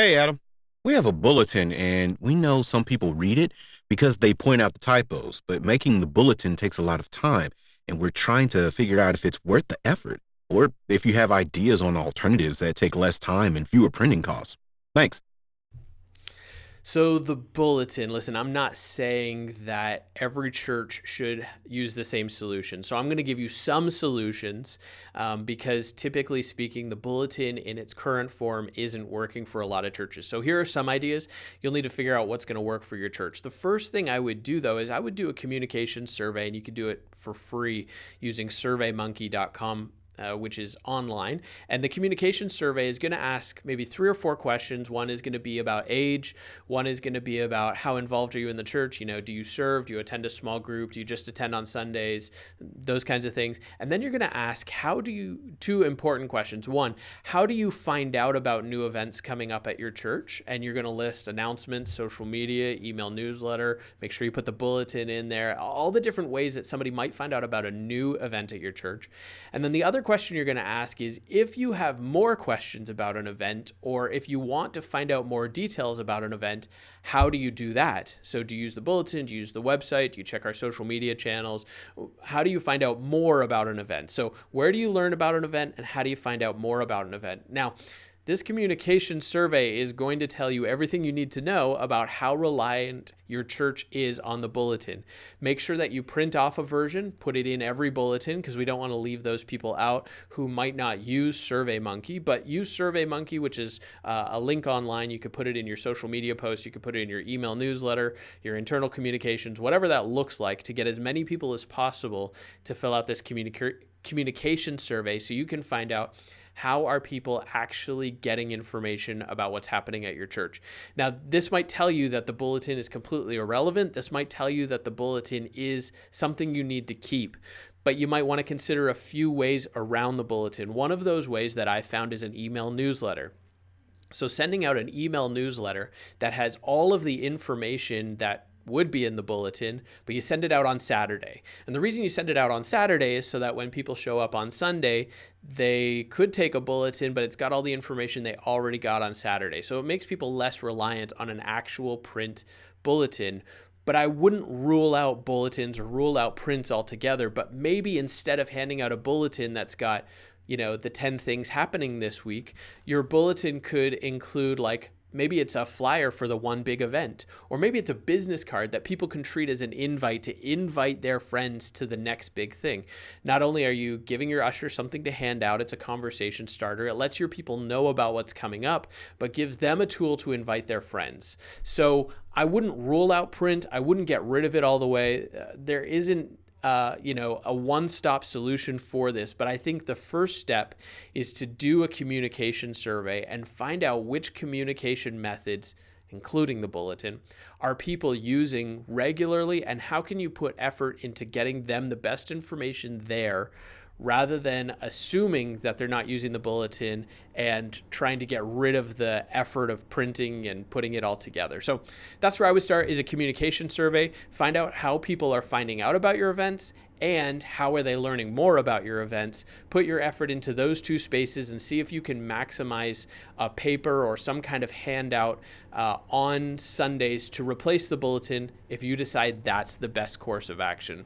Hey, Adam. We have a bulletin and we know some people read it because they point out the typos, but making the bulletin takes a lot of time and we're trying to figure out if it's worth the effort or if you have ideas on alternatives that take less time and fewer printing costs. Thanks. So, the bulletin, listen, I'm not saying that every church should use the same solution. So, I'm going to give you some solutions because typically speaking, the bulletin in its current form isn't working for a lot of churches. So, here are some ideas. You'll need to figure out what's going to work for your church. The first thing I would do, though, is I would do a communication survey, and you could do it for free using surveymonkey.com, which is online. And the communication survey is going to ask maybe 3 or 4 questions. One is going to be about age. One is going to be about how involved are you in the church? Do you serve? Do you attend a small group? Do you just attend on Sundays? Those kinds of things. And then you're going to ask, 2 important questions. One, how do you find out about new events coming up at your church? And you're going to list announcements, social media, email newsletter. Make sure you put the bulletin in there, all the different ways that somebody might find out about a new event at your church. And then the other question you're going to ask is, if you have more questions about an event, or if you want to find out more details about an event, how do you do that? So do you use the bulletin? Do you use the website? Do you check our social media channels? How do you find out more about an event? So where do you learn about an event, and how do you find out more about an event? Now, this communication survey is going to tell you everything you need to know about how reliant your church is on the bulletin. Make sure that you print off a version, put it in every bulletin, because we don't want to leave those people out who might not use SurveyMonkey, but use SurveyMonkey, which is a link online. You could put it in your social media posts, you could put it in your email newsletter, your internal communications, whatever that looks like, to get as many people as possible to fill out this communication survey so you can find out how are people actually getting information about what's happening at your church. Now, this might tell you that the bulletin is completely irrelevant. This might tell you that the bulletin is something you need to keep, but you might want to consider a few ways around the bulletin. One of those ways that I found is an email newsletter. So sending out an email newsletter that has all of the information that would be in the bulletin, but you send it out on Saturday. And the reason you send it out on Saturday is so that when people show up on Sunday, they could take a bulletin, but it's got all the information they already got on Saturday. So it makes people less reliant on an actual print bulletin. But I wouldn't rule out bulletins or rule out prints altogether, but maybe instead of handing out a bulletin that's got, the 10 things happening this week, your bulletin could include maybe it's a flyer for the one big event, or maybe it's a business card that people can treat as an invite to invite their friends to the next big thing. Not only are you giving your usher something to hand out, it's a conversation starter. It lets your people know about what's coming up, but gives them a tool to invite their friends. So I wouldn't rule out print. I wouldn't get rid of it all the way. There isn't a one-stop solution for this. But I think the first step is to do a communication survey and find out which communication methods, including the bulletin, are people using regularly, and how can you put effort into getting them the best information there, rather than assuming that they're not using the bulletin and trying to get rid of the effort of printing and putting it all together. So that's where I would start, is a communication survey. Find out how people are finding out about your events and how are they learning more about your events. Put your effort into those 2 spaces and see if you can maximize a paper or some kind of handout on Sundays to replace the bulletin if you decide that's the best course of action.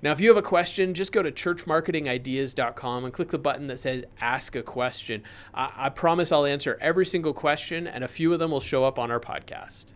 Now, if you have a question, just go to churchmarketingideas.com and click the button that says Ask a Question. I promise I'll answer every single question, and a few of them will show up on our podcast.